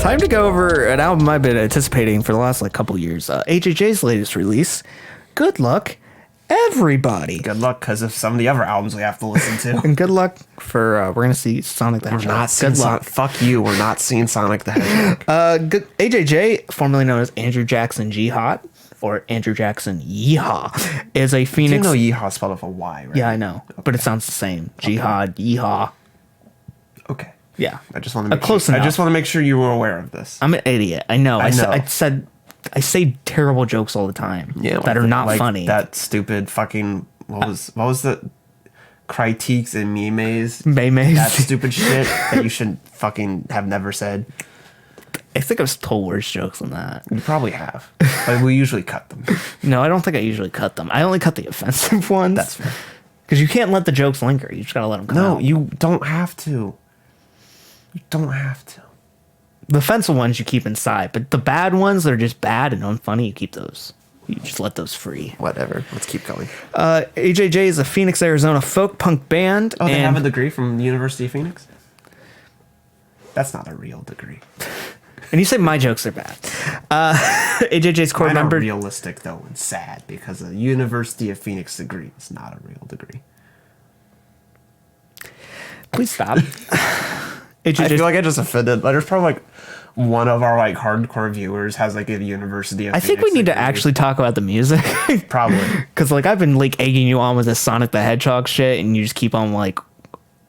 Time to go over an album I've been anticipating for the last couple years. AJJ's latest release. Good luck, everybody. Good luck, because of some of the other albums we have to listen to. And good luck for we're gonna see Sonic the Hedgehog. We're not seeing fuck you. We're not seeing Sonic the Hedgehog. AJJ, formerly known as Andrew Jackson Jihad, or Andrew Jackson Yeehaw, is a Phoenix. You know Yeehaw spelled with a Y, right? Yeah, I know, but it sounds the same. Jihad, Yeehaw. Okay. Yeah, I just want to make close enough. I just want to make sure you were aware of this. I'm an idiot. I know. I know. I say terrible jokes all the time. Yeah, that are not funny. That stupid fucking what was the critiques and memes? That stupid shit that you should fucking have never said. I think I've told worse jokes than that. You probably have, but we usually cut them. No, I don't think I usually cut them. I only cut the offensive ones. That's fair. Because you can't let the jokes linger. You just gotta let them come out. No, you don't have to. You don't have to. The offensive ones you keep inside, but the bad ones that are just bad and unfunny, you keep those. You just let those free. Whatever. Let's keep going. AJJ is a Phoenix, Arizona folk punk band. Oh, they have a degree from the University of Phoenix? That's not a real degree. And you say my jokes are bad. AJJ's core member. Mine are realistic, though, and sad, because a University of Phoenix degree is not a real degree. Please stop. I feel like I just offended. There's probably one of our hardcore viewers has a University of Phoenix. I think we need to actually talk about the music. Probably. Because I've been egging you on with this Sonic the Hedgehog shit, and you just keep on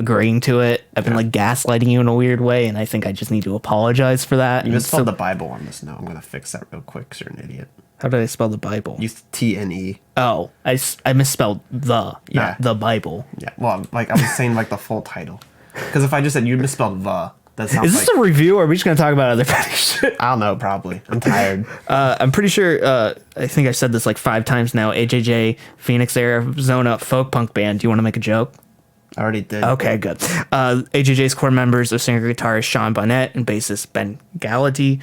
agreeing to it. I've been gaslighting you in a weird way, and I think I just need to apologize for that. You misspelled the Bible on this note. I'm going to fix that real quick because you're an idiot. How did I spell the Bible? You TNE. Oh, I misspelled not the Bible. Yeah, well, I was saying the full title. Because if I just said you misspelled the, that sounds Is this a review, or are we just going to talk about other petty shit? I don't know, probably. I'm tired. I'm pretty sure, I think I've said this 5 times now, AJJ, Phoenix, Arizona, folk punk band. Do you want to make a joke? I already did. Okay, good. AJJ's core members are singer-guitarist Sean Bonnet and bassist Ben Guillotine.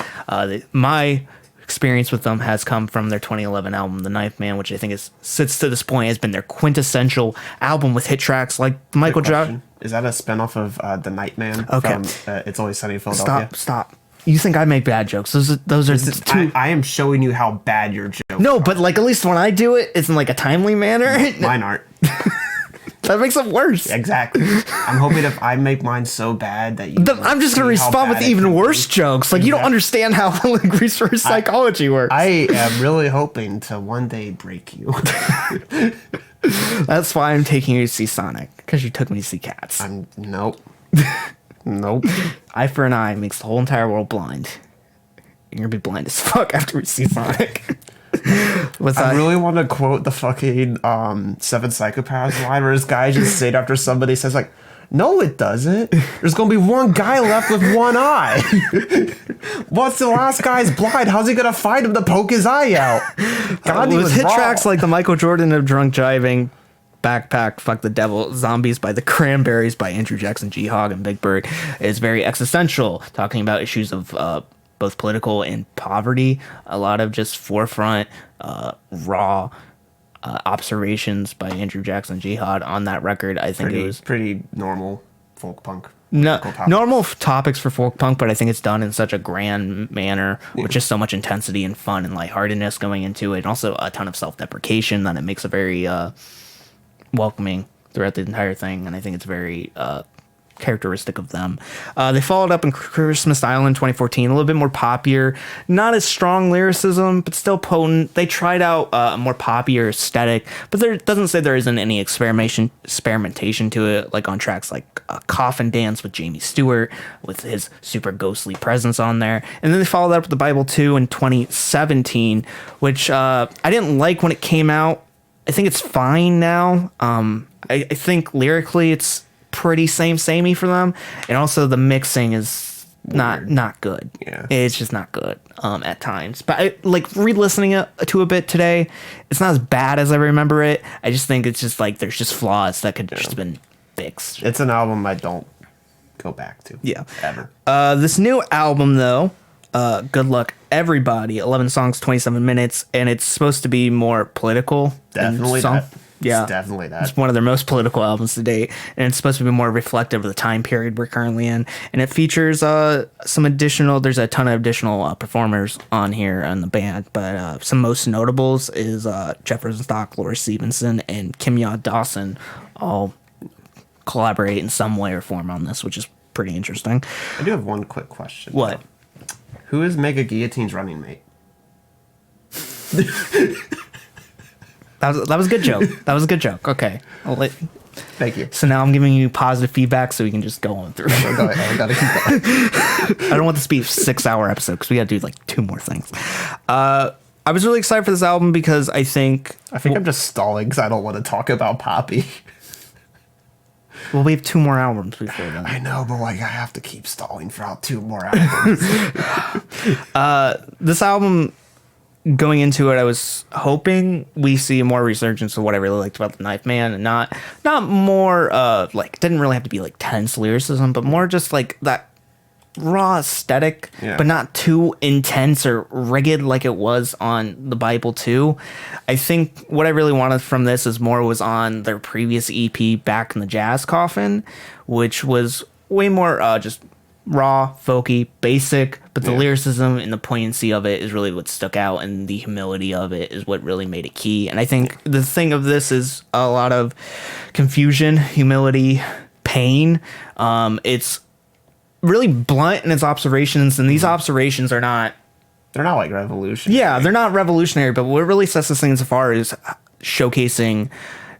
My experience with them has come from their 2011 album, The Knife Man, which I think sits to this point has been their quintessential album with hit tracks like Michael Jackson. Is that a spinoff of The Night Man from It's Always Sunny in Philadelphia? Stop. You think I make bad jokes. Those are two... I am showing you how bad your jokes No, are. but at least when I do it, it's in a timely manner. Mine aren't. That makes it worse. Exactly. I'm hoping if I make mine so bad that you... I'm just going to respond with even worse jokes. Exactly. You don't understand how reverse psychology works. I am really hoping to one day break you. That's why I'm taking you to see Sonic. Because you took me to see Cats. Nope. Nope. Eye for an eye makes the whole entire world blind. You're going to be blind as fuck after we see Sonic. I really want to quote the fucking Seven Psychopaths line where this guy just said after somebody says no it doesn't. There's gonna be one guy left with one eye. Once the last guy's blind, how's he gonna find him to poke his eye out? God, with hit tracks like the Michael Jordan of Drunk Jiving, Backpack, Fuck the Devil, Zombies by the Cranberries by Andrew Jackson Jihad and Big Bird is very existential, talking about issues of both political and poverty, a lot of just forefront, raw observations by Andrew Jackson Jihad on that record. I think it was pretty normal folk punk. Normal topics for folk punk, but I think it's done in such a grand manner with just so much intensity and fun and lightheartedness going into it, and also a ton of self-deprecation that it makes a very welcoming throughout the entire thing, and I think it's very characteristic of them. They followed up in Christmas Island 2014, a little bit more poppier, not as strong lyricism, but still potent. They tried out a more poppier aesthetic, but there doesn't say there isn't any experimentation to it, like on tracks like Coffin Dance with Jamie Stewart, with his super ghostly presence on there. And then they followed up with The Bible 2 in 2017, which I didn't like when it came out. I think it's fine now. I think lyrically it's pretty samey for them, and also the mixing is not good. Yeah, it's just not good at times. But I re-listening to a bit today, it's not as bad as I remember it. I just think it's just there's just flaws that could just been fixed. It's an album I don't go back to. Yeah, ever. This new album though, Good Luck Everybody, 11 songs, 27 minutes, and it's supposed to be more political. Definitely that. Yeah, it's definitely that. It's one of their most political albums to date, and it's supposed to be more reflective of the time period we're currently in. And it features some additional. There's a ton of additional performers on here on the band, but some most notables is Jefferson Stock, Laura Stevenson, and Kimya Dawson all collaborate in some way or form on this, which is pretty interesting. I do have one quick question. What? Though. Who is Mega Guillotine's running mate? That was a good joke. That was a good joke. Okay. Thank you. So now I'm giving you positive feedback so we can just go on through. I gotta keep going. I don't want this to be a 6-hour episode because we got to do like 2 more things. I was really excited for this album because I think I'm just stalling because I don't want to talk about Poppy. Well, we have 2 more albums before then. I know, but like I have to keep stalling throughout 2 more albums. This album, going into it, I was hoping we see more resurgence of what I really liked about the Knife Man, and not more like, didn't really have to be like tense lyricism, but more just like that raw aesthetic, but not too intense or rigid like it was on the Bible 2. I think what I really wanted from this is more was on their previous EP, Back in the Jazz Coffin, which was way more just raw, folky, basic, but the lyricism and the poignancy of it is really what stuck out, and the humility of it is what really made it key. And I think the thing of this is a lot of confusion, humility, pain. It's really blunt in its observations, and these observations are not... They're not like revolutionary. Yeah, they're not revolutionary, but what really sets this thing as far as showcasing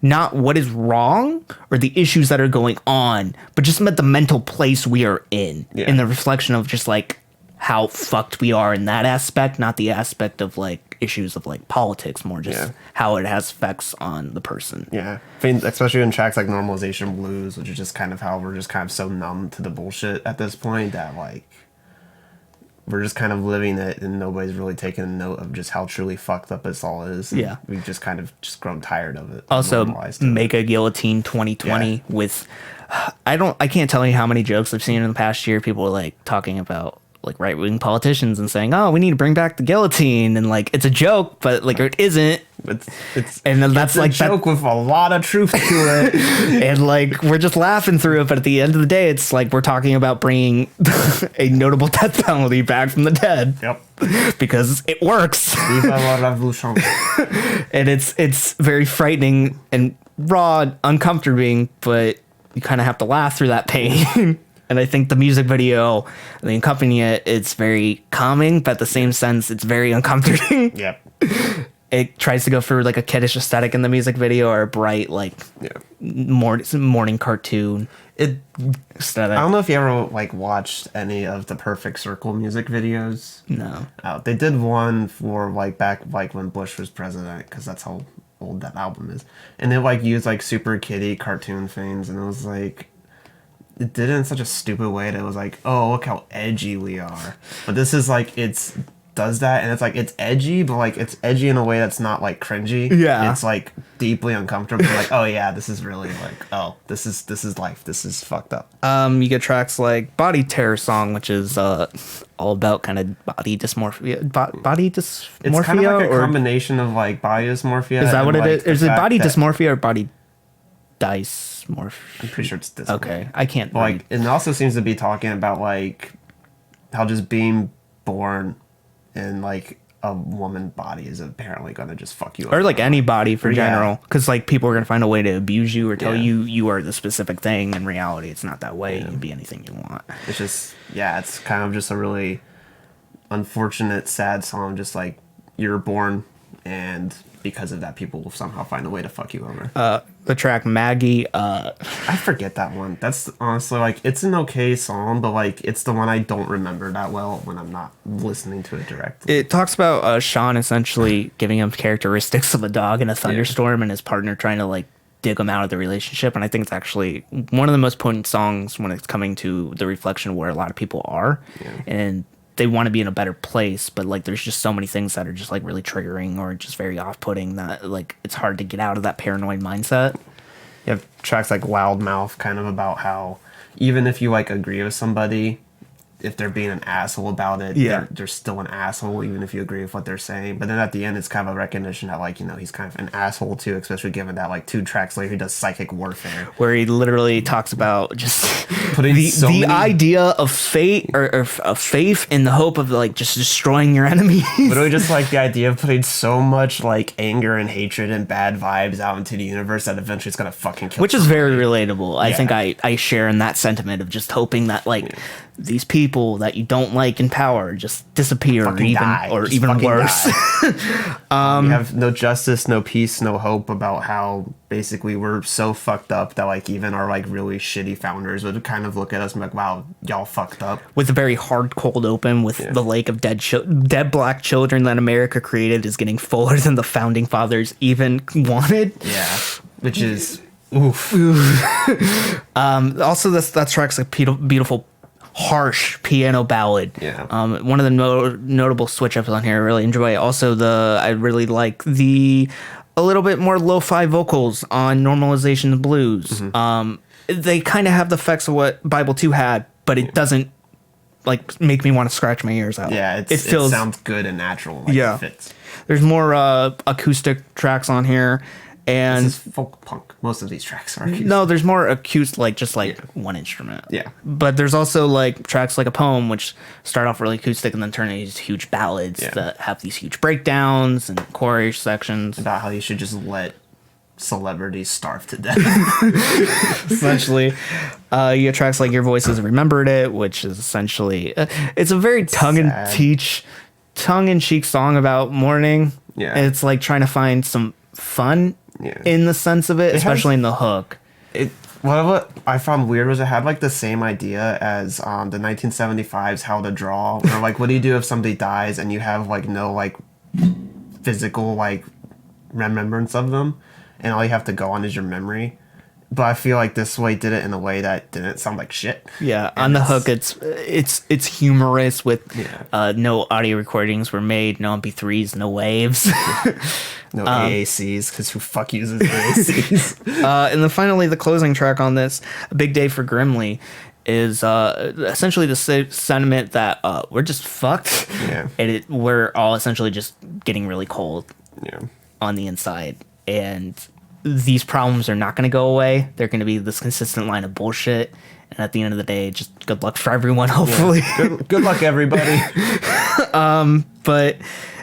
not what is wrong or the issues that are going on, but just the mental place we are in the reflection of just like how fucked we are in that aspect, not the aspect of like issues of like politics, more just how it has effects on the person. Yeah. I mean, especially in tracks like Normalization Blues, which is just kind of how we're just kind of so numb to the bullshit at this point that like we're just kind of living it and nobody's really taking a note of just how truly fucked up this all is. And we've just kind of just grown tired of it. Also, make a Guillotine 2020 with, I can't tell you how many jokes I've seen in the past year. People are like talking about like right-wing politicians and saying, oh, we need to bring back the guillotine, and like it's a joke, but like it isn't. It's and then that's a like joke with a lot of truth to it. And like we're just laughing through it, but at the end of the day, it's like we're talking about bringing a notable death penalty back from the dead. Yep. Because it works. Viva la revolution. And it's very frightening and raw, uncomfortable, but you kind of have to laugh through that pain. And I think the music video, the accompanying it's very calming, but at the same sense, it's very uncomfortable. Yep. It tries to go for like a kiddish aesthetic in the music video, or a bright, like morning cartoon aesthetic. I don't know if you ever like watched any of the Perfect Circle music videos. No. They did one for like back like when Bush was president, because that's how old that album is, and they like used like super kiddie cartoon things, and it was like, it did it in such a stupid way that it was like, oh, look how edgy we are. But this is like, it's does that, and it's like, it's edgy, but like it's edgy in a way that's not like cringy. Yeah, it's like deeply uncomfortable. Like, oh yeah, this is really like, oh, this is life. This is fucked up. You get tracks like Body Terror Song, which is all about kind of body dysmorphia. Body dysmorphia. It's kind of like a combination of like body dysmorphia. Is that what it is? Is it body dysmorphia or body dysmorphia? I'm pretty sure it's dysmorphia. Okay, I can't. Like, it also seems to be talking about like how just being born in like a woman body is apparently going to just fuck you up. Or like any body for general, because like people are going to find a way to abuse you or tell you are the specific thing. In reality, it's not that way. You can be anything you want. It's just, it's kind of just a really unfortunate, sad song. Just like, you're born, and because of that, people will somehow find a way to fuck you over. The track Maggie, I forget that one. That's honestly like, it's an okay song, but like it's the one I don't remember that well when I'm not listening to it directly. It talks about Sean essentially giving him characteristics of a dog in a thunderstorm, and his partner trying to like dig him out of the relationship. And I think it's actually one of the most potent songs when it's coming to the reflection of where a lot of people are, and they want to be in a better place, but like there's just so many things that are just like really triggering or just very off-putting that like it's hard to get out of that paranoid mindset. You have tracks like Loudmouth, kind of about how even if you like agree with somebody, if they're being an asshole about it, they're still an asshole, even if you agree with what they're saying. But then at the end, it's kind of a recognition that, like, you know, he's kind of an asshole too, especially given that, like, 2 tracks later, he does Psychic Warfare. Where he literally talks about just putting the idea of fate or of faith in the hope of, like, just destroying your enemies. Literally just, like, the idea of putting so much, like, anger and hatred and bad vibes out into the universe that eventually it's gonna fucking kill Which somebody. is very relatable. I think I share in that sentiment of just hoping that, like, these people that you don't like in power just disappear or even worse. We have no justice, no peace, no hope about how basically we're so fucked up that, like, even our, like, really shitty founders would kind of look at us and be like, wow, y'all fucked up. With a very hard cold open with the lake of dead black children that America created is getting fuller than the founding fathers even wanted. Yeah. Which is oof. Also, that track's a beautiful, harsh piano ballad. Yeah. One of the notable switch ups on here I really enjoy. Also, I really like a little bit more lo-fi vocals on Normalization of Blues. They kind of have the effects of what Bible 2 had, but it doesn't, like, make me want to scratch my ears out. Yeah, it sounds good and natural. Like, it fits. There's more acoustic tracks on here. And this is folk punk. Most of these tracks are acoustic. No, there's more acoustic, like just like one instrument. Yeah. But there's also like tracks like A Poem, which start off really acoustic and then turn into these huge ballads that have these huge breakdowns and chorus sections. About how you should just let celebrities starve to death. Essentially. You have tracks like Your Voices Remembered It, which is essentially... it's a very tongue-in-cheek song about mourning. Yeah. And it's like trying to find some fun in the sense of it, especially in the hook. What I found weird was it had like the same idea as the 1975's How to Draw, where like what do you do if somebody dies and you have like no like physical like remembrance of them, and all you have to go on is your memory. But I feel like this way did it in a way that didn't sound like shit. Yeah, and on the hook, it's humorous with no audio recordings were made, no MP3s, no waves, no AACs, because who fuck uses AACs? And then finally, the closing track on this, A Big Day for Grimley, is essentially the sentiment that we're just fucked, and we're all essentially just getting really cold on the inside, and these problems are not going to go away. They're going to be this consistent line of bullshit. And at the end of the day, just good luck for everyone, hopefully. Yeah. Good luck, everybody. But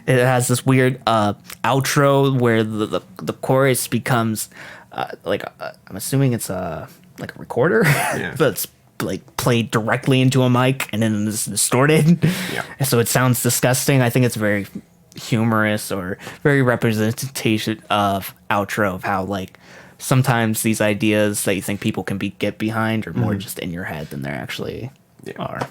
it has this weird outro where the chorus becomes I'm assuming it's like a recorder that's like played directly into a mic and then it's distorted. Yeah. So it sounds disgusting. I think it's very humorous or very representation of outro of how like sometimes these ideas that you think people can get behind are more just in your head than they actually are.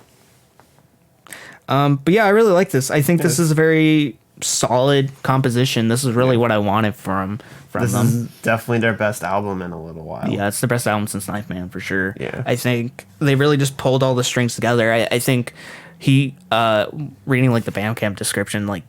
But yeah, I really like this. I think this is a very solid composition. This is really what I wanted from this them. Is definitely their best album in a little while. Yeah, it's the best album since Knife Man for sure. Yeah. I think they really just pulled all the strings together. I think he reading like the Bandcamp description, like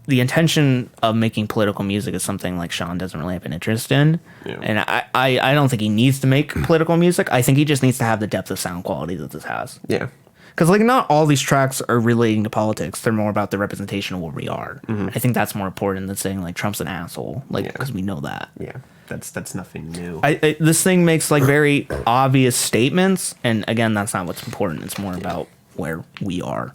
the intention of making political music is something like Sean doesn't really have an interest in. Yeah. And I don't think he needs to make political music. I think he just needs to have the depth of sound quality that this has. Yeah. Because like not all these tracks are relating to politics. They're more about the representation of what we are. I think that's more important than saying like Trump's an asshole. Like because we know that. Yeah. That's nothing new. This thing makes like very obvious statements. And again, that's not what's important. It's more about where we are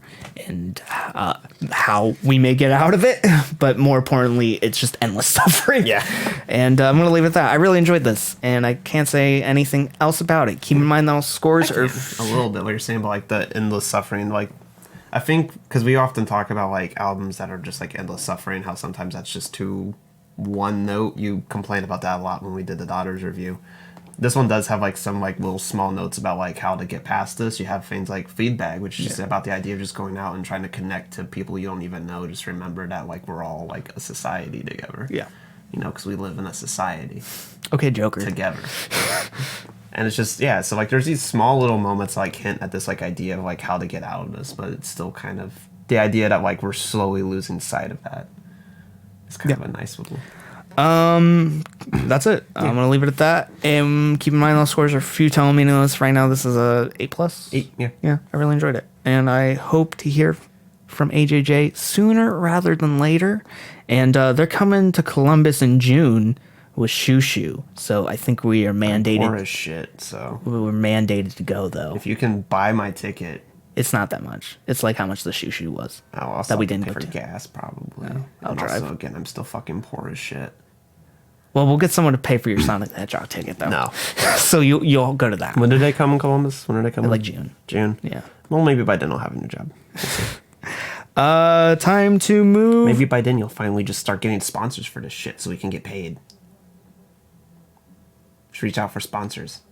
and how we may get out of it, but more importantly, it's just endless suffering. Yeah, and I'm gonna leave it at that. I really enjoyed this, and I can't say anything else about it. Keep in mind those scores are a little bit what you're saying about like the endless suffering. Like, I think because we often talk about like albums that are just like endless suffering, how sometimes that's just too one note. You complained about that a lot when we did the Daughters review. This one does have like some like little small notes about like how to get past this. You have things like Feedbag, which is just about the idea of just going out and trying to connect to people you don't even know. Just remember that like we're all like a society together. Yeah, you know, because we live in a society. Okay, Joker. Together. And it's just so like there's these small little moments like hint at this like idea of like how to get out of this, but it's still kind of the idea that like we're slowly losing sight of that. It's kind of a nice little. That's it. I'm gonna leave it at that. And keep in mind those scores are futile meaningless. Right now, this is a A+. 8, yeah. Yeah, I really enjoyed it, and I hope to hear from AJJ sooner rather than later. And they're coming to Columbus in June with Shoo Shoo, so I think we are mandated. I'm poor as shit, so we're mandated to go though. If you can buy my ticket, it's not that much. It's like how much the Shoo Shoo was. I'll also that we didn't pay go for to. gas probably. No, I'll and drive. Also, again, I'm still fucking poor as shit. Well, we'll get someone to pay for your Sonic the Hedgehog ticket though. No. So you'll go to that. When did they come in Columbus? When did they come? Like June. June. Yeah. Well, maybe by then I'll have a new job. Time to move. Maybe by then you'll finally just start getting sponsors for this shit so we can get paid. Just reach out for sponsors.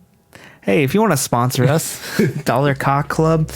Hey, if you want to sponsor us, Dollar Cock Club.